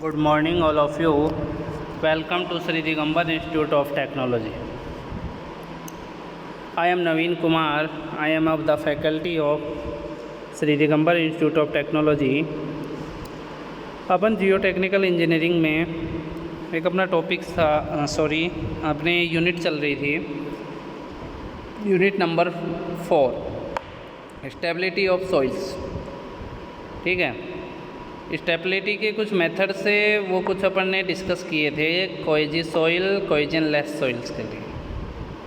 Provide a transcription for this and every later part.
Good morning, all of you. Welcome to Sri Digambar Institute of Technology. I am Naveen Kumar. I am of the faculty of Sri Digambar Institute of Technology. Upon Jio technical engineering में एक अपना topic था अपने unit चल रही थी, unit number 4, stability of soils. ठीक है, स्टेबिलिटी के कुछ मेथड से वो कुछ अपन ने डिस्कस किए थे कोएजी सॉइल, कोएजन लेस सॉइल्स के लिए।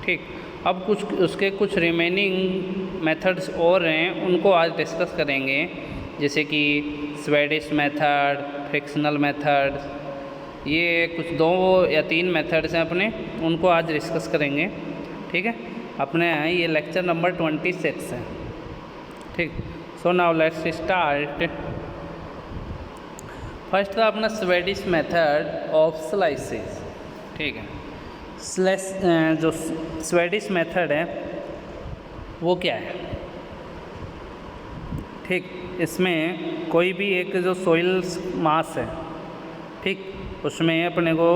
ठीक, अब उसके कुछ रिमेनिंग मेथड्स और हैं, उनको आज डिस्कस करेंगे, जैसे कि स्वेडिश मेथड, फ्रिक्शनल मेथड। ये कुछ 2 या 3 मेथड्स हैं अपने, उनको आज डिस्कस करेंगे। ठीक है, अपने ये लेक्चर नंबर 26 है। ठीक, so now let's start. First था अपना स्वेडिश मेथड ऑफ स्लाइसेस। ठीक है, जो स्वेडिश मेथड है वो क्या है? ठीक, इसमें कोई भी एक जो सॉइल मास है, ठीक, उसमें अपने को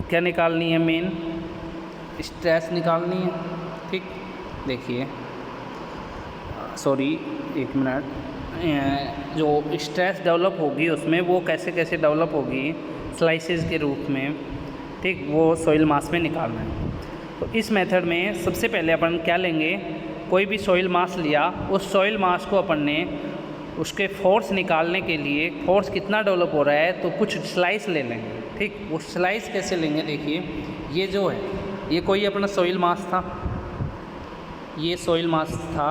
क्या निकालनी है? मेन स्ट्रेस निकालनी है। ठीक, देखिए, सॉरी एक मिनट, जो स्ट्रेस डेवलप होगी उसमें वो कैसे कैसे डेवलप होगी स्लाइसेस के रूप में। ठीक, वो सॉइल मास में निकालना है। तो इस मेथड में सबसे पहले अपन क्या लेंगे? कोई भी सॉइल मास लिया, उस सॉइल मास को अपन ने उसके फोर्स निकालने के लिए, फोर्स कितना डेवलप हो रहा है, तो कुछ स्लाइस ले लेंगे। ठीक, वो स्लाइस कैसे लेंगे? देखिए, ये जो है ये कोई अपना सॉइल मास था, ये सॉइल मास था,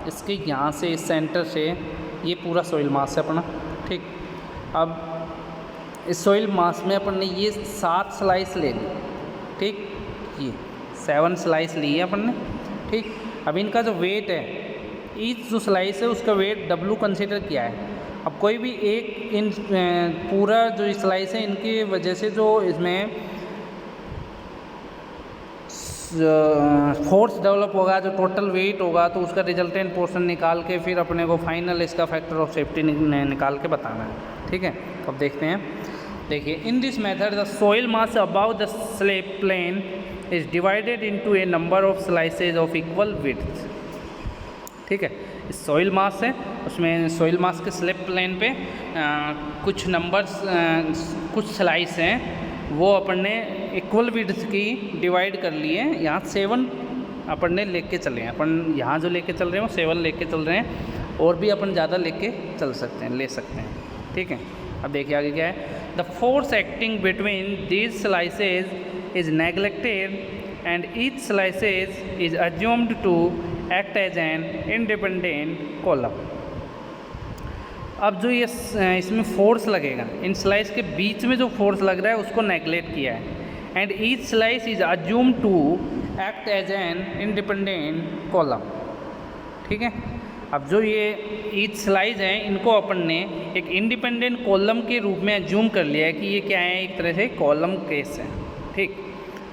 इसके यहाँ से इस सेंटर से ये पूरा सॉइल मास है अपना। ठीक, अब इस सॉइल मास में अपन ने ये 7 स्लाइस ले ली। ठीक, ये 7 स्लाइस ली है अपन ने। ठीक, अब इनका जो वेट है, ईच जो स्लाइस है उसका वेट W कंसिडर किया है। अब कोई भी एक इन पूरा जो स्लाइस है, इनकी वजह से जो इसमें फोर्स डेवलप होगा, जो टोटल वेट होगा, तो उसका रिजल्टेंट पोर्शन निकाल के फिर अपने को फाइनल इसका फैक्टर ऑफ सेफ्टी निकाल के बताना है। ठीक है, अब देखते हैं। देखिए, in this method the soil mass above the slab plane is divided into a number of slices of equal width. ठीक है, इस सॉइल मास है, उसमें सॉइल मास के स्लैब प्लेन पे कुछ नंबर्स, कुछ स्लाइस हैं, वो अपन ने इक्वल विड्थ की डिवाइड कर लिए हैं। यहाँ 7 अपन ने लेके चले हैं, अपन यहाँ जो लेके चल रहे हैं वो 7 लेके चल रहे हैं, और भी अपन ज़्यादा लेके चल सकते हैं, ले सकते हैं। ठीक है, अब देखिए आगे क्या है। The force acting between these slices is neglected and each slices is assumed to act as an independent column. अब जो ये इसमें फोर्स लगेगा, इन स्लाइस के बीच में जो फोर्स लग रहा है उसको नेगलेक्ट किया है। And each slice is assume to act as an independent column. ठीक है, अब जो ये ईच स्लाइस है, इनको अपन ने एक इंडिपेंडेंट कॉलम के रूप में अज्यूम कर लिया है कि ये क्या है, एक तरह से कॉलम केस है। ठीक,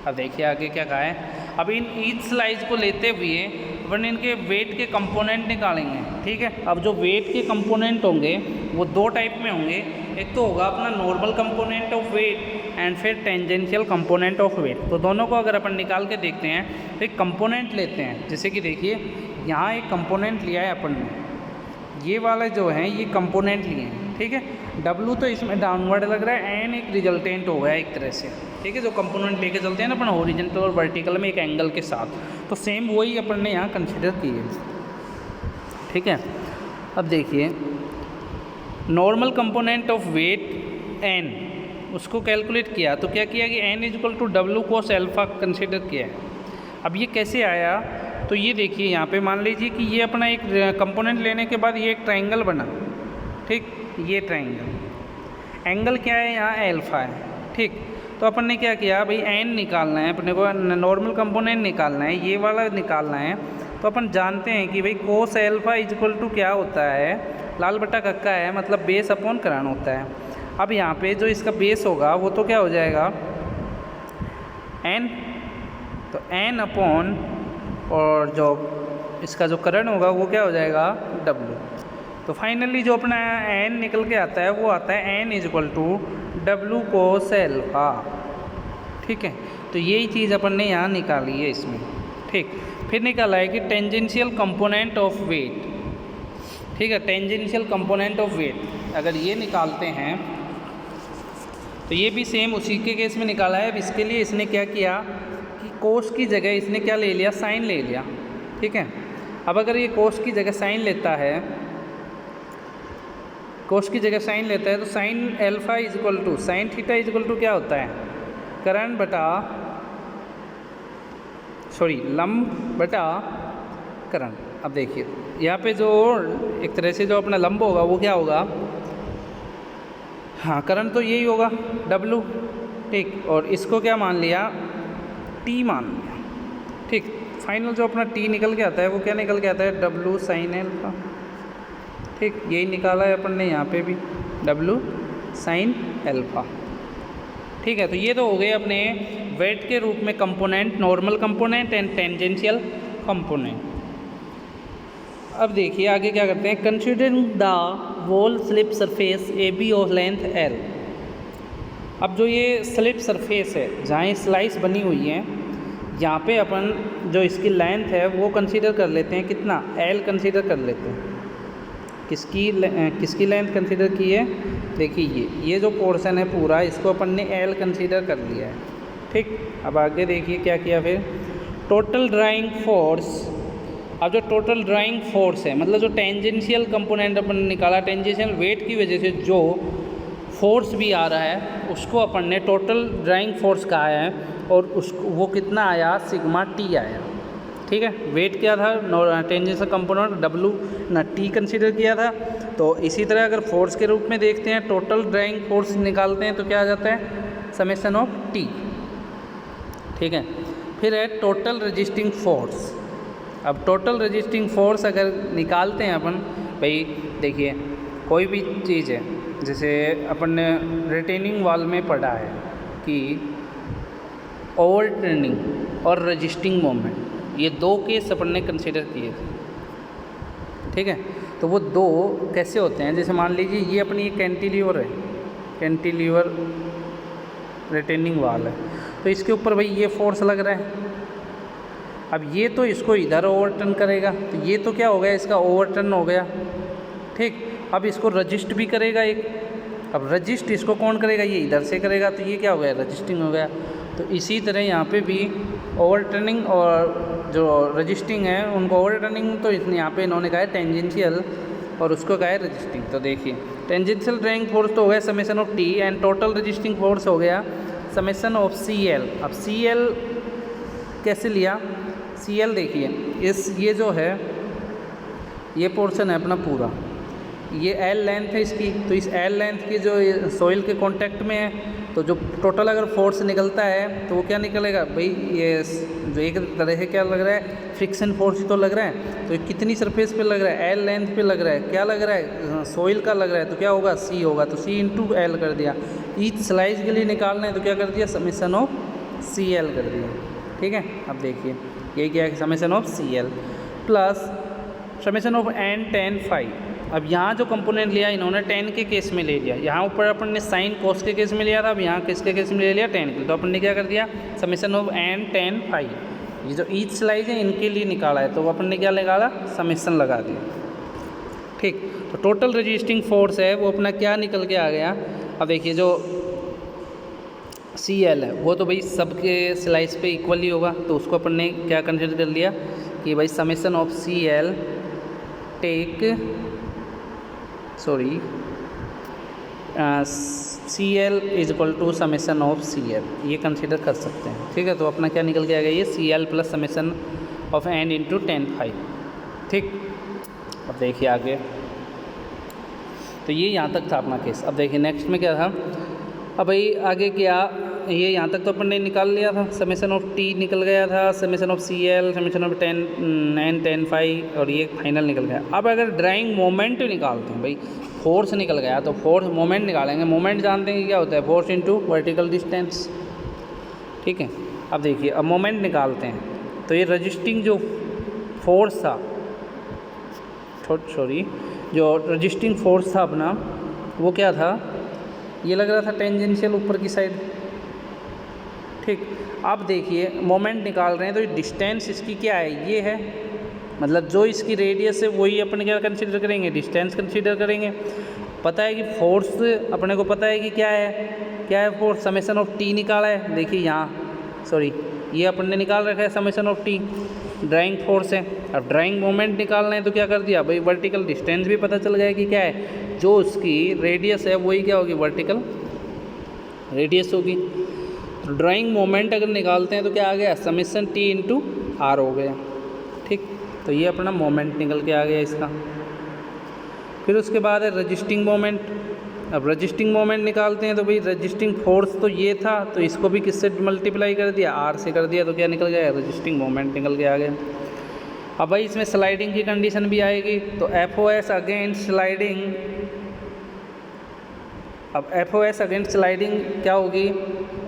अब देखिए आगे क्या कहा है। अब इन ईच स्लाइस को लेते हुए अपन इनके वेट के कंपोनेंट निकालेंगे। ठीक है, अब जो वेट के कंपोनेंट होंगे वो 2 टाइप में होंगे। एक तो होगा अपना normal component of weight and फिर टेंजेंशियल कंपोनेंट ऑफ वेट। तो दोनों को अगर अपन निकाल के देखते हैं तो एक कंपोनेंट लेते हैं। जैसे कि देखिए, यहाँ एक कंपोनेंट लिया है अपन ने, ये वाले जो हैं ये कंपोनेंट लिए हैं। ठीक है, W तो इसमें डाउनवर्ड लग रहा है, N एक रिजल्टेंट हो गया एक तरह से। ठीक है, जो कंपोनेंट लेके चलते हैं ना अपन हॉरिजॉन्टल और वर्टिकल में एक एंगल के साथ, तो सेम वही अपन ने यहाँ कंसिडर की है। ठीक है, अब देखिए, normal component of weight N, उसको कैलकुलेट किया तो क्या किया कि N = W cos alpha consider किया है। अब ये कैसे आया? तो ये देखिए, यहाँ पे मान लीजिए कि ये अपना एक कंपोनेंट लेने के बाद ये एक ट्रायंगल बना। ठीक, ये ट्रायंगल एंगल क्या है? यहाँ अल्फा है। ठीक, तो अपन ने क्या किया भाई, N निकालना है अपने को, नॉर्मल कंपोनेंट निकालना है, ये वाला निकालना है। तो अपन जानते हैं कि भाई कोस अल्फा = क्या होता है? लाल बटा कक्का है, मतलब बेस अपॉन करण होता है। अब यहाँ पे जो इसका बेस होगा वो तो क्या हो जाएगा? N, तो N अपॉन, और जो इसका जो करण होगा वो क्या हो जाएगा? W। तो फाइनली जो अपना एन निकल के आता है वो आता है N is equal to W cos alpha. ठीक है, तो यही चीज़ अपन ने यहाँ निकाली है इसमें। ठीक, फिर निकाला है कि टेंजेंशियल कंपोनेंट ऑफ वेट। ठीक है, टेंजेंशियल कंपोनेंट ऑफ वेट अगर ये निकालते हैं तो ये भी सेम उसी के केस में निकाला है। अब इसके लिए इसने क्या किया कि कोस की जगह इसने क्या ले लिया, साइन ले लिया। ठीक है, अब अगर ये कोस की जगह साइन लेता है, कोस की जगह साइन लेता है तो sine alpha is equal to sine theta is equal to क्या होता है, करण बटा लंब बटा करण। अब देखिए यहाँ पे जो एक तरह से जो अपना लंब होगा वो क्या होगा, हाँ करण तो यही होगा W। ठीक, और इसको क्या मान लिया, T मान लिया। ठीक, फाइनल जो अपना T निकल के आता है वो क्या निकल के आता है, W साइन एल्फा। ठीक, यही निकाला है अपन ने यहाँ पे भी, W साइन एल्फा। ठीक है, तो ये तो हो गए अपने वेट के रूप में component, normal component and tangential component. अब देखिए आगे क्या करते हैं, considering the wall slip surface A B of length L. अब जो ये स्लिप सरफेस है जहाँ ये स्लाइस बनी हुई है, यहाँ पे अपन जो इसकी लेंथ है वो कंसीडर कर लेते हैं, कितना, एल कंसीडर कर लेते हैं। किसकी लेंथ कंसीडर की है, देखिए ये जो पोर्शन है पूरा इसको अपन ने एल कंसीडर कर लिया है। ठीक, अब आगे देखिए क्या किया फिर, टोटल ड्राइंग फोर्स। अब जो टोटल ड्राइंग फोर्स है मतलब जो टेंजेंशियल कंपोनेंट अपन ने निकाला, टेंजेंशियल वेट की वजह से जो फोर्स भी आ रहा है उसको अपन ने टोटल ड्राइंग फोर्स कहा है, और उसको वो कितना आया, सिग्मा टी आया। ठीक है, वेट क्या था, टेंजेंशियल कंपोनेंट W ना T कंसीडर किया था। तो इसी तरह अगर फोर्स के रूप में देखते हैं, टोटल ड्राइंग फोर्स निकालते हैं तो क्या आ जाता है, समेशन ऑफ T। ठीक है, फिर है टोटल रजिस्टिंग फोर्स। अब टोटल रजिस्टिंग फोर्स अगर निकालते हैं अपन, भाई देखिए कोई भी चीज़ है, जैसे अपन ने रिटेनिंग वॉल में पढ़ा है कि ओवर टर्निंग और रजिस्टिंग मोमेंट, ये दो केस अपन ने कंसिडर किए थे। ठीक है, तो वो दो कैसे होते हैं, जैसे मान लीजिए ये अपनी कैंटिलीवर है, कैंटिलीवर रिटेनिंग वॉल है, तो इसके ऊपर भाई ये फोर्स लग रहा है। अब ये तो इसको इधर ओवरटर्न करेगा, तो ये तो क्या हो गया, इसका ओवरटर्न हो गया। ठीक, अब इसको रजिस्ट भी करेगा एक, अब रजिस्ट इसको कौन करेगा, ये इधर से करेगा, तो ये क्या हो गया, रजिस्टिंग हो गया। तो इसी तरह यहाँ पे भी ओवरटर्निंग और जो रजिस्टिंग है उनको, ओवरटर्निंग तो यहाँ पे इन्होंने कहा है टेंजेंशियल और उसको कहा है रजिस्टिंग। तो देखिए टेंजेंशियल ड्राइंग फोर्स तो हो गया summation of T and total resisting force हो गया समेशन ऑफ CL। अब CL कैसे लिया, CL देखिए ये जो है ये पोर्शन है अपना पूरा, ये L लेंथ है इसकी, तो इस L लेंथ की जो सॉइल के कांटेक्ट में है, तो जो टोटल अगर फोर्स निकलता है तो वो क्या निकलेगा भाई, ये जो एक तरह से क्या लग रहा है, फ्रिक्शन फोर्स ही तो लग रहा है। तो ये कितनी सरफेस पे लग रहा है, L लेंथ पे लग रहा है, क्या लग रहा है, सॉइल का लग रहा है, तो क्या होगा, C होगा, तो C इंटू L कर दिया। ईच स्लाइस के लिए निकालना है तो क्या कर दिया, समेशन ऑफ CL कर दिया। ठीक है, अब देखिए ये क्या है, summation of CL plus summation of n tan phi। अब यहाँ जो कंपोनेंट लिया इन्होंने tan के केस में ले लिया, यहाँ ऊपर अपन ने साइन cos के केस में लिया था, अब यहाँ किसके केस में ले लिया, tan के। तो अपन ने क्या कर दिया, summation of n tan phi। ये जो ईच स्लाइस है इनके लिए निकाला है, तो अपन ने क्या निकाला, समेशन लगा दिया। ठीक, तो टोटल रजिस्टिंग फोर्स है वो अपना क्या निकल के आ गया। अब देखिए जो CL है वो तो भाई सबके स्लाइस पे इक्वल ही होगा, तो उसको अपन ने क्या कंसिडर कर लिया कि भाई summation of CL CL is equal to summation of CL, ये कंसिडर कर सकते हैं। ठीक है, तो अपना क्या निकल के आ गया, ये CL plus summation of n into tan phi। ठीक, अब देखिए आगे, तो ये यहाँ तक था अपना केस। अब देखिए नेक्स्ट में क्या था, अब भाई आगे क्या, ये यहाँ तक तो अपन ने निकाल लिया था, समेशन ऑफ T निकल गया था, summation of CL, summation of n tan phi, और ये फाइनल निकल गया। अब अगर ड्राइंग मोमेंट निकालते हैं, भाई फोर्स निकल गया तो फोर्स मोमेंट निकालेंगे। मोमेंट जानते हैं कि क्या होता है, फोर्स इनटू वर्टिकल डिस्टेंस। ठीक है, अब देखिए अब मोमेंट निकालते हैं, तो ये रजिस्टिंग जो फोर्स था, जो रजिस्टिंग फोर्स था अपना वो क्या था, ये लग रहा था टेंजेंशियल ऊपर की साइड। ठीक, अब देखिए मोमेंट निकाल रहे हैं तो डिस्टेंस इसकी क्या है, ये है, मतलब जो इसकी रेडियस है वही अपन क्या कंसीडर करेंगे, डिस्टेंस कंसीडर करेंगे। पता है कि फोर्स अपने को पता है कि क्या है फोर्स, समेशन ऑफ टी निकाला है। देखिए यहाँ सॉरी ये अपन ने निकाल रखा है summation of T, drawing force है। अब ड्राइंग मोमेंट निकालना है तो क्या कर दिया भाई, वर्टिकल डिस्टेंस भी पता चल गया कि क्या है, जो उसकी रेडियस है वही क्या होगी, वर्टिकल रेडियस होगी। तो ड्राइंग मोमेंट अगर निकालते हैं तो क्या आ गया, समेशन टी इंटू आर हो गया। ठीक, तो ये अपना मोमेंट निकल के आ गया इसका। फिर उसके बाद है रजिस्टिंग मोमेंट। अब रजिस्टिंग मोमेंट निकालते हैं तो भाई रजिस्टिंग फोर्स तो ये था, तो इसको भी किससे मल्टीप्लाई कर दिया, आर से कर दिया, तो क्या निकल गया, रजिस्टिंग मोमेंट निकल के आ गया। अब भाई इसमें स्लाइडिंग की कंडीशन भी आएगी, तो F O S against sliding. अब F O S against sliding क्या होगी,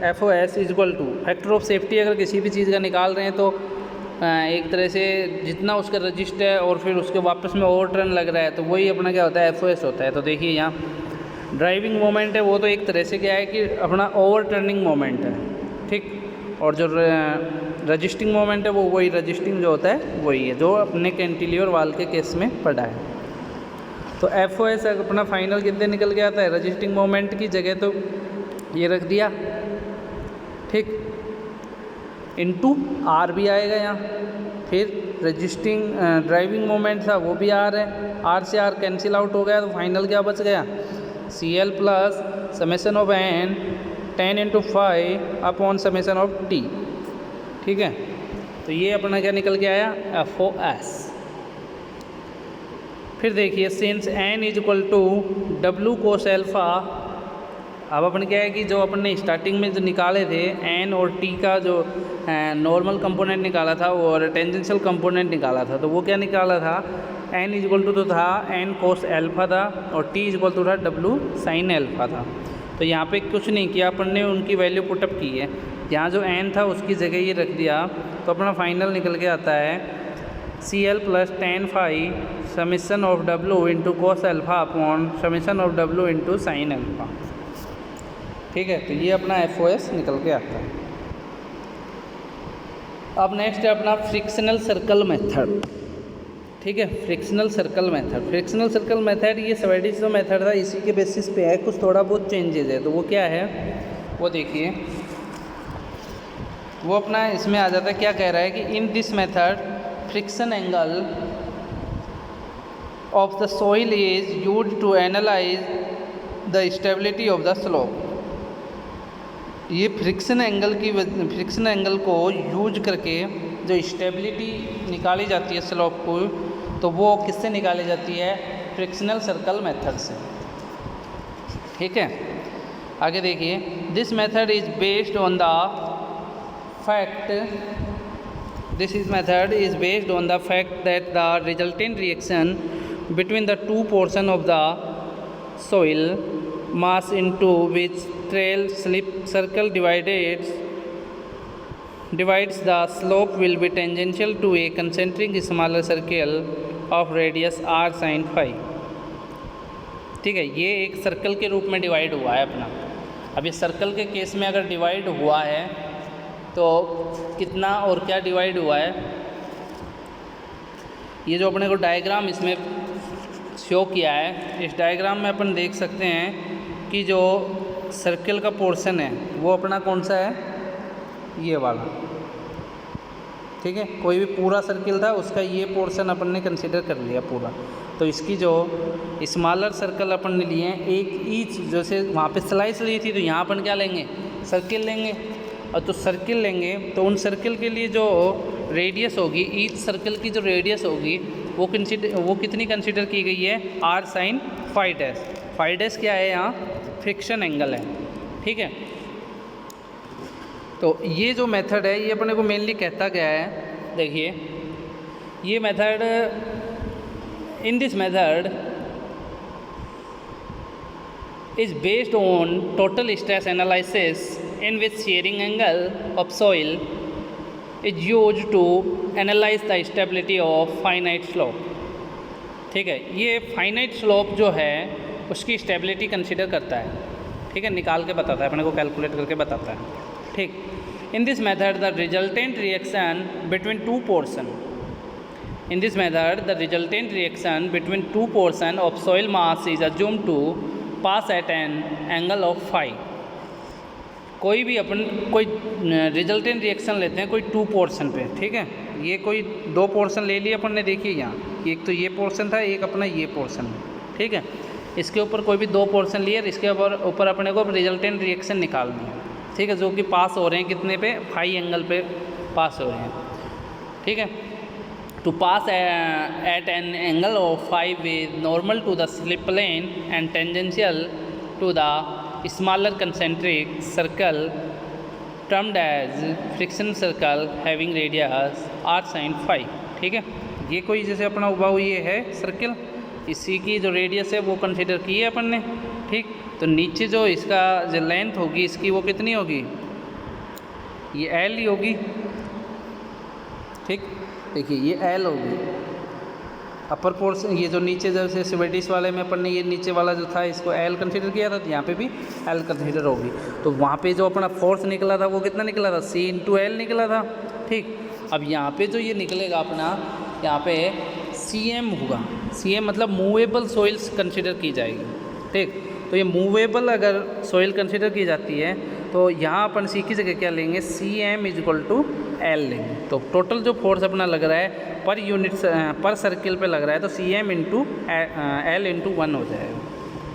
F O S is equal to factor of safety. अगर किसी भी चीज़ का निकाल रहे हैं तो एक तरह से जितना उसका रजिस्ट है और फिर उसके वापस में ओवर टर्न लग रहा है तो वही अपना क्या होता है, एफ ओ एस होता है। तो देखिए यहाँ ड्राइविंग मोमेंट है वो तो एक तरह से क्या है कि अपना ओवर टर्निंग मोमेंट है। ठीक, और जो रजिस्टिंग मोमेंट है वो वही रजिस्टिंग जो होता है वही है जो अपने कैंटिलीवर वाल के केस में पड़ा है। तो एफ ओ एस अपना फाइनल कितने निकल के आता है, रजिस्टिंग मोमेंट की जगह तो ये रख दिया, ठीक, इनटू आर भी आएगा यहाँ। फिर रजिस्टिंग ड्राइविंग मोमेंट था वो भी आर है, आर से आर कैंसिल आउट हो गया तो फाइनल क्या बच गया, C L plus summation of N 10 into 5 upon summation of T. ठीक है, तो ये अपना क्या निकल के आया, एफ ओ एस। फिर देखिए since N is equal to W cos alpha. अब अपन क्या है कि जो अपन ने स्टार्टिंग में जो निकाले थे एन और टी का जो नॉर्मल कंपोनेंट निकाला था और टेंजेंशियल कंपोनेंट निकाला था, तो वो क्या निकाला था, एन इज इक्वल टू तो था एन कोस एल्फा था और टी इज इक्वल टू था डब्लू साइन एल्फा था। तो यहाँ पे कुछ नहीं किया अपन ने, उनकी वैल्यू पुटअप की है। यहाँ जो एन था उसकी जगह ये रख दिया, तो अपना फाइनल निकल के आता है C L plus 10 phi summation of W into cos alpha upon summation of W into sine alpha. ठीक है, तो ये अपना एफ ओ एस निकल के आता है। अब नेक्स्ट है अपना फ्रिक्शनल सर्कल मेथड। ठीक है, frictional circle method. Frictional circle method ये स्वेडिश जो मेथड था इसी के बेसिस पे है, कुछ थोड़ा बहुत चेंजेस है। तो वो क्या है वो देखिए, वो अपना इसमें आ जाता है, क्या कह रहा है कि in this method friction angle of the soil is used to analyse the stability of the slope. ये फ्रिक्शन एंगल को यूज करके जो स्टेबिलिटी निकाली जाती है स्लोप को, तो वो किससे निकाली जाती है, फ्रिक्शनल सर्कल मेथड से। ठीक है, आगे देखिए, this method is based on the fact that the resultant reaction between the two portion of the soil mass into which trail slip circle divides the slope will be tangential to a concentric smaller circle of radius r sin phi। ठीक है, ये एक circle के रूप में divide हुआ है अपना। अब ये सर्कल के केस में अगर डिवाइड हुआ है तो कितना और क्या डिवाइड हुआ है, ये जो अपने को डायग्राम इसमें शो किया है, इस डायग्राम में अपन देख सकते हैं कि जो सर्कल का पोर्शन है वो अपना कौन सा है, ये वाला। ठीक है, कोई भी पूरा सर्कल था उसका ये पोर्शन अपन ने कंसीडर कर लिया पूरा। तो इसकी जो स्मॉलर सर्कल अपन ने लिए हैं, एक ईच, जैसे वहाँ पे स्लाइस ली थी तो यहाँ अपन क्या लेंगे, सर्कल लेंगे। और तो सर्कल लेंगे तो उन सर्कल के लिए जो रेडियस होगी, ईच सर्कल की जो रेडियस होगी वो कितनी कंसीडर की गई है, R sine phi dash. Phi dash क्या है, यहाँ फ्रिक्शन एंगल है। ठीक है, तो ये जो मेथड है ये अपने को मेनली कहता क्या है, देखिए ये method, in this method is based on total stress analysis in which shearing angle of soil is used to analyze the stability of finite slope। ठीक है। ये फाइनाइट स्लोप जो है उसकी स्टेबिलिटी कंसिडर करता है, ठीक है, निकाल के बताता है, अपने को कैलकुलेट करके बताता है, ठीक। In this method the resultant reaction between two portion, in this method the resultant reaction between two portion of soil mass is assume to pass at an angle of phi. कोई भी अपन कोई resultant reaction लेते हैं कोई to portion पे, ठीक है। ये कोई दो पोर्शन ले लिए अपन ने, देखिए यहाँ एक तो ये पोर्शन था, एक अपना ये पोर्शन है, ठीक है। इसके ऊपर कोई भी दो पोर्शन लिए, इसके ऊपर अपने को रिजल्टेंट रिएक्शन निकालनी है, ठीक है, जो कि पास हो रहे हैं कितने पे, फाई एंगल पे पास हो रहे हैं, ठीक है। To pass at an angle of phi with normal to the slip plane and tangential to the smaller concentric circle termed as friction circle having radius r sin phi, ठीक है। ये कोई जैसे अपना उबा हुआ ये है सर्कल, इसी की जो रेडियस है वो कंसिडर की है अपन ने, ठीक। तो नीचे जो इसका जो लेंथ होगी इसकी वो कितनी होगी, ये L ही होगी, ठीक। देखिए ये L होगी अपर पोर्शन, ये जो नीचे जैसे स्वेडिश वाले में अपन ने ये नीचे वाला जो था इसको L कंसीडर किया था, तो यहाँ पे भी L कंसीडर होगी। तो वहाँ पे जो अपना फोर्स निकला था वो कितना निकला था, C × L निकला था, ठीक। अब यहाँ पे जो ये निकलेगा अपना, यहाँ पे CM होगा, CM मतलब मूवेबल सॉइल्स कंसीडर की जाएगी, ठीक। तो ये मूवेबल अगर सॉइल कंसीडर की जाती है तो यहाँ अपन C की जगह क्या लेंगे, CM = L लेंगे। तो टोटल जो फोर्स अपना लग रहा है पर यूनिट पर सर्किल पे लग रहा है तो CM × L × 1 हो जाएगा,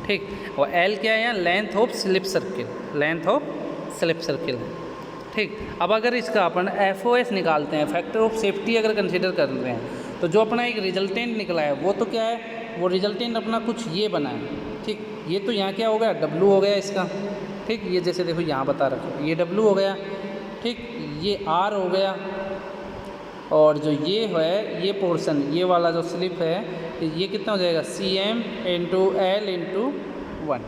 ठीक। और L क्या है यहाँ, length of slip circle, length of slip circle है, ठीक। अब अगर इसका अपन FOS निकालते हैं, फैक्टर ऑफ सेफ्टी अगर कंसीडर कर रहे हैं, तो जो अपना एक रिजल्टेंट निकला है वो तो क्या है, वो रिजल्टेंट अपना कुछ ये बना है, ठीक। ये तो यहाँ क्या हो गया, W हो गया इसका, ठीक। ये जैसे देखो यहाँ बता रखो, ये W हो गया, ठीक। ये R हो गया, और जो ये है ये पोर्शन, ये वाला जो स्लिप है, ये कितना हो जाएगा, CM × L × 1,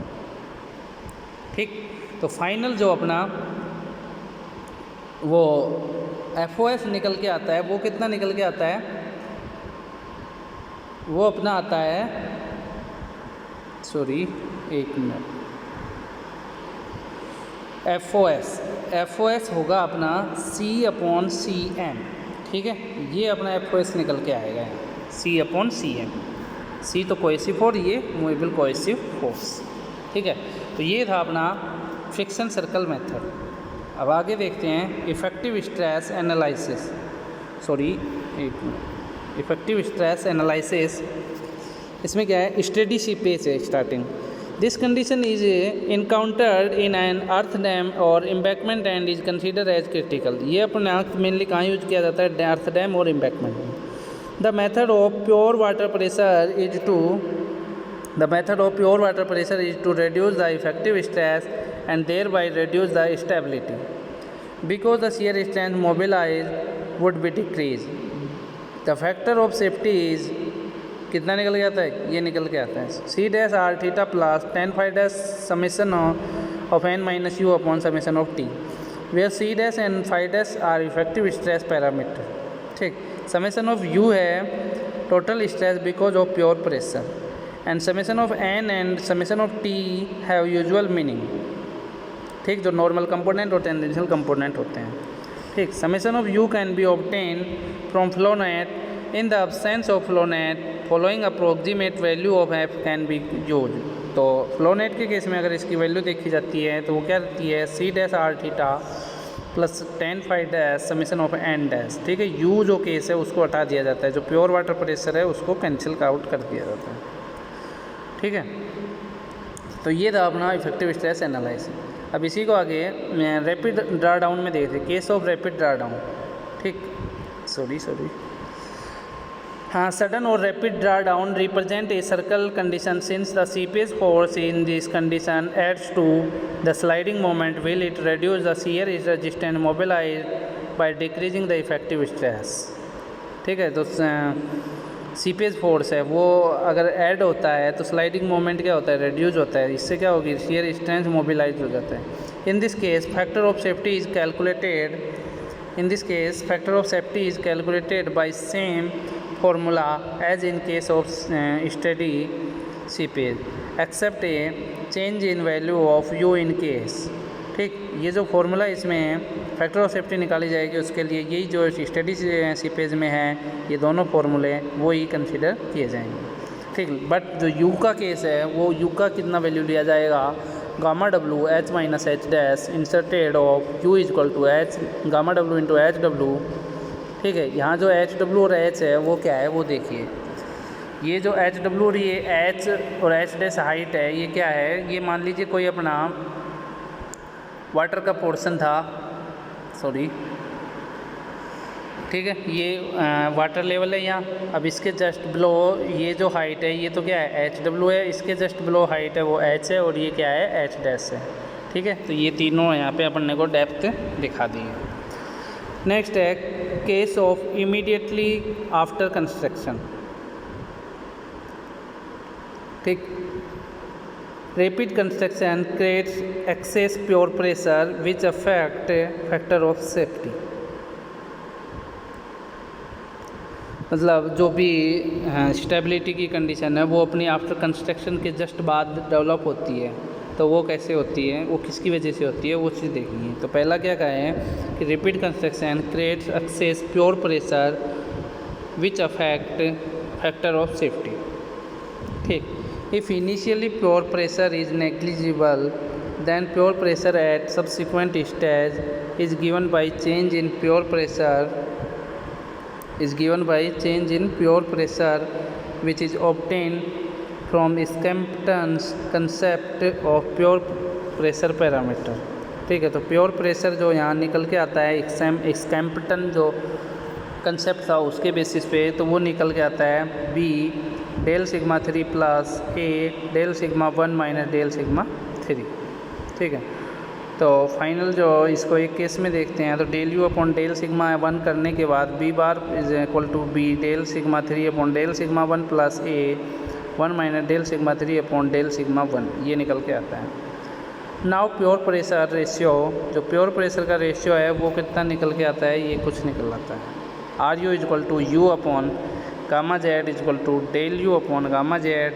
ठीक। तो फाइनल जो अपना वो FOS निकल के आता है वो कितना निकल के आता है, वो अपना आता है, सॉरी एक मिनट, FOS होगा अपना C/CM, ठीक है। ये अपना FOS निकल के आएगा C/CM, C तो कोहेसिव फोर्स, ये मूवेबल कोहेसिव फोर्स, ठीक है। तो ये था अपना फ्रिक्शन सर्कल मेथड। अब आगे देखते हैं इफेक्टिव स्ट्रेस एनालिसिस, सॉरी एक मिनट, इफेक्टिव स्ट्रेस एनालिसिस। इसमें क्या है, स्टेडी सीपेज है starting. This condition is encountered in an earth dam और embankment and is consider as critical. ये अपने आप मेनली कहाँ यूज किया जाता है, अर्थ डैम और एम्बैंकमेंट में। The method of pore water pressure is to reduce the effective stress and thereby reduce the stability because the shear strength mobilized would be decreased. The factor of safety is कितना निकल के आता है, ये निकल के आता है C-R plus tan phi summation of n minus u upon summation of t, where C and phi are effective stress parameter, ठीक। summation of u है total stress because of pure pressure, and summation of n and summation of t have usual meaning, ठीक, जो normal component और tangential component होते हैं, ठीक। Summation of u can be obtain from flow net in the absence of flow net following approximate value of f can be use. तो flow net के case में अगर इसकी वैल्यू देखी जाती है तो वो क्या रहती है, C-R plus tan phi summation of n dash, ठीक है। u जो केस है उसको हटा दिया जाता है, जो प्योर वाटर प्रेशर है उसको कैंसिल आउट कर दिया जाता है, ठीक है। तो ये था अपना इफेक्टिव स्ट्रेस एनालिसिस। अब इसी को आगे रैपिड ड्रा डाउन में देखते हैं, case of rapid draw down, ठीक, सॉरी हाँ। सडन और rapid draw down represent a circle condition since the seepage force in this condition adds to the sliding moment will it reduce the shear resistance mobilise by decreasing the effective stress, ठीक है। तो seepage force है वो अगर add होता है तो sliding moment क्या होता है, रिड्यूस होता है, इससे क्या होगी, शियर स्ट्रेंथ मोबिलाइज हो जाता है। In this case factor of safety is calculated by same formula as in case of steady seepage except a change in value of u in case। ठीक, ये जो फॉर्मूला इसमें फैक्टर ऑफ सेफ्टी निकाली जाएगी उसके लिए यही जो स्टडी सीपेज में है ये दोनों फार्मूले वो ही कंसीडर किए जाएंगे। ठीक, बट जो यू का केस है वो यू का कितना वैल्यू लिया जाएगा, gamma W H minus H dash inserted of U is equal to H gamma W into H W. ठीक है, यहाँ जो एच डब्ल्यू और एच है वो क्या है वो देखिए, ये जो एच डब्ल्यू और ये एच और एच डैश हाइट है ये क्या है, ये मान लीजिए कोई अपना वाटर का पोर्शन था, सॉरी, ठीक है, ये वाटर लेवल है यहाँ। अब इसके जस्ट बिलो ये जो हाइट है ये तो क्या है एच डब्ल्यू है, इसके जस्ट बिलो हाइट है वो एच है और ये क्या है एच डैश है। ठीक है, तो ये तीनों यहाँ पे अपन ने को डेप्थ दिखा दी है। नेक्स्ट है case of immediately after construction. ठीक, rapid construction creates excess pore pressure which affect factor of safety. मतलब जो भी स्टेबिलिटी की कंडीशन है वो अपनी आफ्टर कंस्ट्रक्शन के जस्ट बाद डेवलप होती है, तो वो कैसे होती है, वो किसकी वजह से होती है, वो चीज़ देखनी है। तो पहला क्या कहें कि rapid construction creates excess pore pressure which affect factor of safety. ठीक, if initially pore pressure is negligible then pure pressure at subsequent stage is given by change in pure pressure which is obtained from Skempton's concept of pure pressure parameter। ठीक है, तो pure pressure जो यहाँ निकल के आता है स्कैम्पटन जो कंसेप्ट था उसके बेसिस पे, तो वो निकल के आता है B del sigma 3 plus A del sigma 1 minus del sigma 3। ठीक है, तो फाइनल जो इसको एक केस में देखते हैं, तो del u upon del sigma 1 करने के बाद B bar is equal to B del sigma 3 upon del sigma 1 plus A 1 minus del sigma 3 upon del sigma 1, ये निकल के आता है। नाउ प्योर प्रेशर रेशियो, जो प्योर प्रेशर का रेशियो है वो कितना निकल के आता है, ये कुछ निकल आता है R u is equal to u upon gamma Z is equal to del u upon gamma Z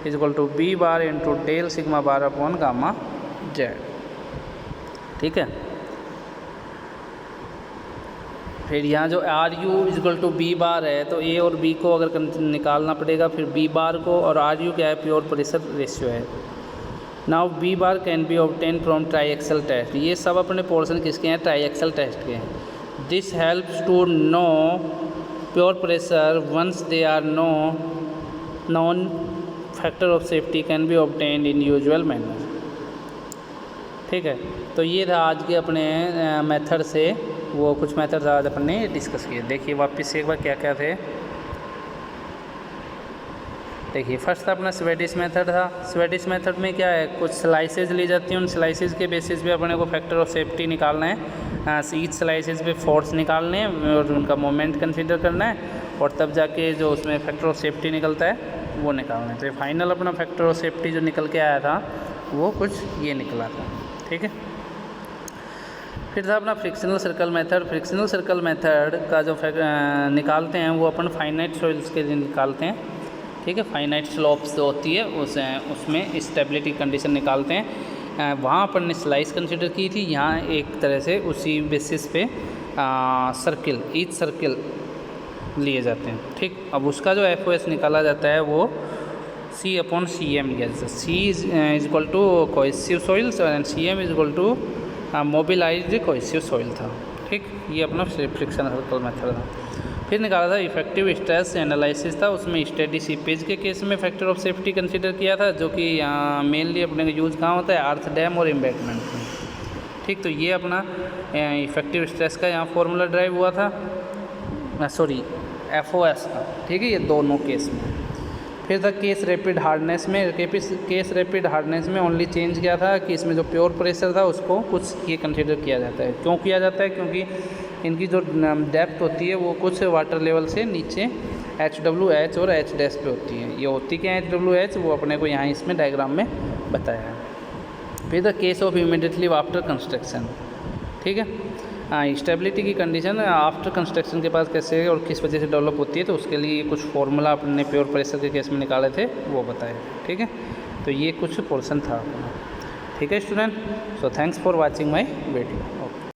is equal to B bar into del sigma bar upon gamma Z. ठीक है, फिर यहाँ जो R u is equal to B bar है तो ए और B को अगर निकालना पड़ेगा, फिर बी बार को, और आर यू क्या है प्योर प्रेशर रेशियो है। Now B bar can be obtain from triaxial test. ये सब अपने पोर्शन किसके हैं, ट्राई एक्सल टेस्ट के हैं। This helps to know pore pressure once they are known factor of safety can be obtained in usual manner. ठीक है, तो ये था आज के अपने मेथड से, वो कुछ मेथड आज अपन ने डिस्कस किए। देखिए वापस से एक बार क्या क्या थे। देखिए फर्स्ट था अपना स्वेडिश मेथड था। स्वेडिश मेथड में क्या है, कुछ स्लाइसेज ली जाती हैं, उन स्लाइसेज के बेसिस पे अपने को फैक्टर ऑफ सेफ्टी निकालना है, ईच स्लाइसेज पे फोर्स निकालने हैं और उनका मोमेंट कंसीडर करना है, और तब जाके जो उसमें फैक्टर ऑफ सेफ्टी निकलता है वो निकालना है। तो फाइनल अपना फैक्टर ऑफ सेफ्टी जो निकल के आया था वो कुछ ये निकला था। ठीक है, फिर था अपना frictional circle method. Frictional circle method का जो निकालते हैं वो अपन फाइनाइट सॉइल्स के लिए निकालते हैं। ठीक है, फाइनाइट स्लोप्स जो होती है उसमें स्टेबिलिटी कंडीशन निकालते हैं। वहाँ अपन ने स्लाइस कंसिडर की थी, यहाँ एक तरह से उसी बेसिस पे सर्किल, ईच सर्किल लिए जाते हैं। ठीक, अब उसका जो FOS निकाला जाता है वो C अपॉन CM लिया जाता है। C is equal to cohesive soils and CM is equal to mobilized cohesive soil था। ठीक, ये अपना फ्रिक्शनल सर्कल मेथड था। फिर निकाला था इफेक्टिव स्ट्रेस एनालिसिस था, उसमें स्टेडी सीपेज के केस में फैक्टर ऑफ सेफ्टी कंसीडर किया था, जो कि मेनली अपने का यूज़ कहाँ होता है, अर्थ डैम और एम्बैंकमेंट में। ठीक, तो ये अपना इफेक्टिव स्ट्रेस का यहाँ फॉर्मूला ड्राइव हुआ था, सॉरी FOS था। ठीक है, ये दोनों केस में। फिर था केस रैपिड हार्डनेस में। केस रैपिड हार्डनेस में ओनली चेंज किया था कि इसमें जो प्योर प्रेशर था उसको कुछ ये कंसीडर किया जाता है। क्यों किया जाता है, क्योंकि इनकी जो डेप्थ होती है वो कुछ वाटर लेवल से नीचे HWH और H डैश पे होती है। ये होती क्या है HWH, वो अपने को यहाँ इसमें डायग्राम में बताया है। फिर the case of immediately after construction. ठीक है, स्टेबिलिटी की कंडीशन आफ्टर कंस्ट्रक्शन के पास कैसे और किस वजह से डेवलप होती है, तो उसके लिए कुछ फॉर्मूला अपने प्योर प्रेशर के केस में निकाले थे वो बताए। ठीक है, तो ये कुछ पोर्शन था अपना। ठीक है student, so thanks for watching my video.